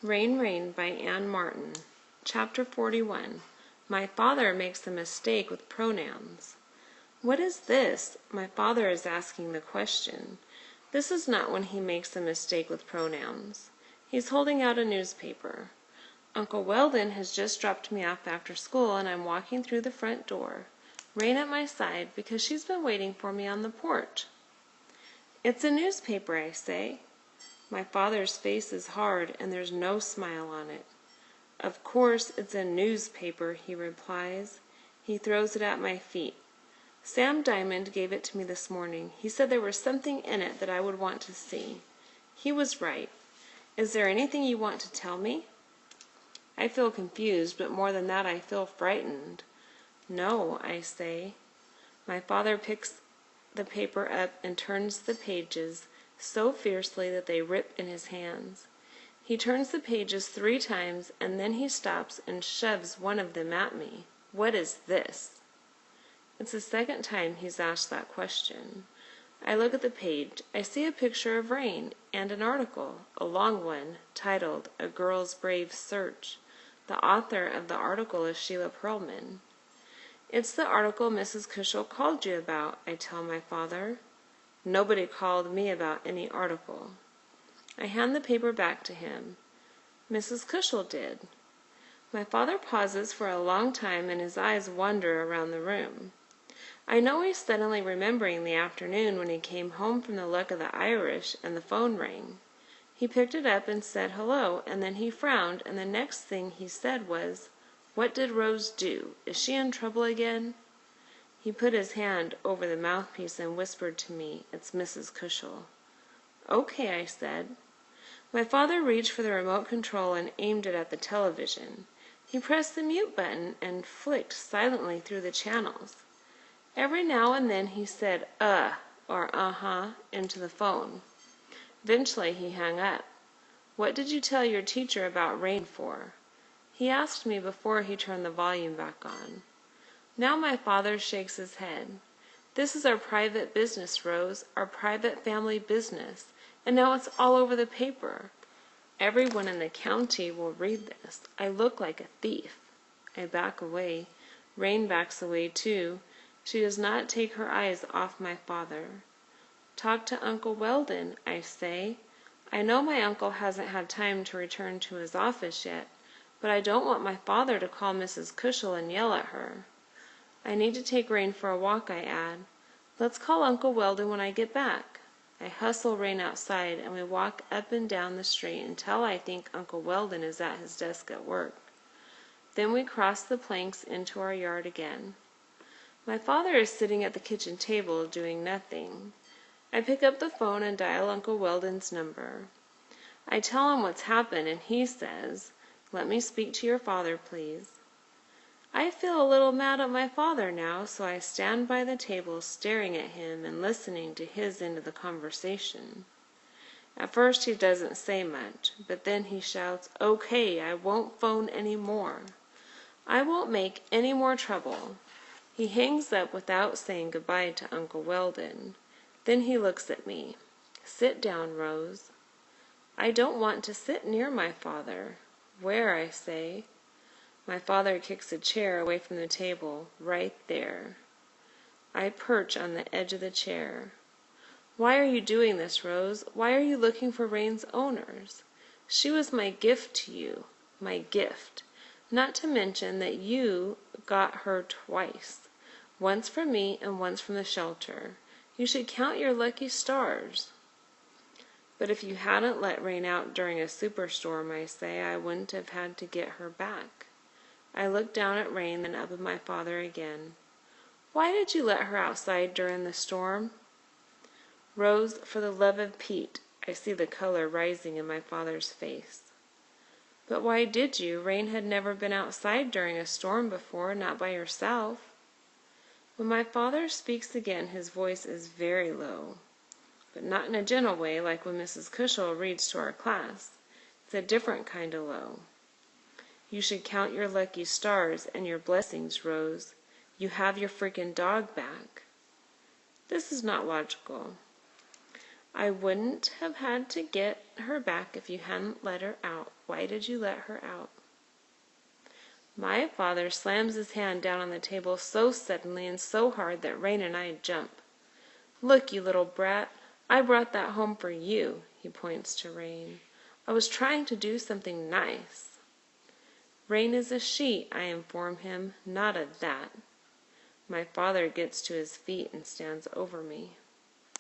Rain, Rain by Anne Martin. Chapter 41. My father makes a mistake with pronouns. What is this? My father is asking the question. This is not when he makes a mistake with pronouns. He's holding out a newspaper. Uncle Weldon has just dropped me off after school, and I'm walking through the front door. Rain at my side because she's been waiting for me on the porch. It's a newspaper, I say. My father's face is hard, and there's no smile on it. Of course it's a newspaper, he replies. He throws it at my feet. Sam Diamond gave it to me this morning. He said there was something in it that I would want to see. He was right. Is there anything you want to tell me? I feel confused, but more than that I feel frightened. No, I say. My father picks the paper up and turns the pages so fiercely that they rip in his hands. He turns the pages 3 times, and then he stops and shoves one of them at me. What is this? It's the second time he's asked that question. I look at the page. I see a picture of rain and an article, a long one, titled A Girl's Brave Search. The author of the article is Sheila Perlman. It's the article Mrs. Cushel called you about, I tell my father. Nobody called me about any article. I hand the paper back to him. Mrs. Cushel did. My father pauses for a long time, and his eyes wander around the room. I know he's suddenly remembering the afternoon when he came home from the Luck of the Irish and the phone rang. He picked it up and said hello, and then he frowned, and the next thing he said was, "What did Rose do? Is she in trouble again?" He put his hand over the mouthpiece and whispered to me, "It's Mrs. Cushel." "Okay," I said. My father reached for the remote control and aimed it at the television. He pressed the mute button and flicked silently through the channels. Every now and then he said or uh-huh into the phone. Eventually he hung up. "What did you tell your teacher about rain for?" He asked me before he turned the volume back on. Now my father shakes his head. "This is our private business, Rose, our private family business, and now it's all over the paper. Everyone in the county will read this. I look like a thief." I back away. Rain backs away too. She does not take her eyes off my father. "Talk to Uncle Weldon," I say. I know my uncle hasn't had time to return to his office yet, but I don't want my father to call Mrs. Cushel and yell at her. I need to take Rain for a walk, I add. "Let's call Uncle Weldon when I get back." I hustle Rain outside, and we walk up and down the street until I think Uncle Weldon is at his desk at work. Then we cross the planks into our yard again. My father is sitting at the kitchen table doing nothing. I pick up the phone and dial Uncle Weldon's number. I tell him what's happened, and he says, "Let me speak to your father, please." I feel a little mad at my father now, so I stand by the table staring at him and listening to his end of the conversation. At first he doesn't say much, but then he shouts, "Okay, I won't phone any more. I won't make any more trouble." He hangs up without saying goodbye to Uncle Weldon. Then he looks at me. "Sit down, Rose." I don't want to sit near my father. "Where?" I say. My father kicks a chair away from the table, right there. I perch on the edge of the chair. "Why are you doing this, Rose? Why are you looking for Rain's owners? She was my gift to you, my gift. Not to mention that you got her twice, once from me and once from the shelter. You should count your lucky stars." "But if you hadn't let Rain out during a superstorm," I say, "I wouldn't have had to get her back." I look down at Rain, then up at my father again. "Why did you let her outside during the storm?" "Rose, for the love of Pete." I see the color rising in my father's face. "But why did you? Rain had never been outside during a storm before, not by herself." When my father speaks again, his voice is very low, but not in a gentle way like when Mrs. Cushel reads to our class. It's a different kind of low. "You should count your lucky stars and your blessings, Rose. You have your freaking dog back." This is not logical. I wouldn't have had to get her back if you hadn't let her out. Why did you let her out? My father slams his hand down on the table so suddenly and so hard that Rain and I jump. Look, you little brat, I brought that home for you. He points to Rain. I was trying to do something nice. Rain is a she, I inform him, not a that. My father gets to his feet and stands over me.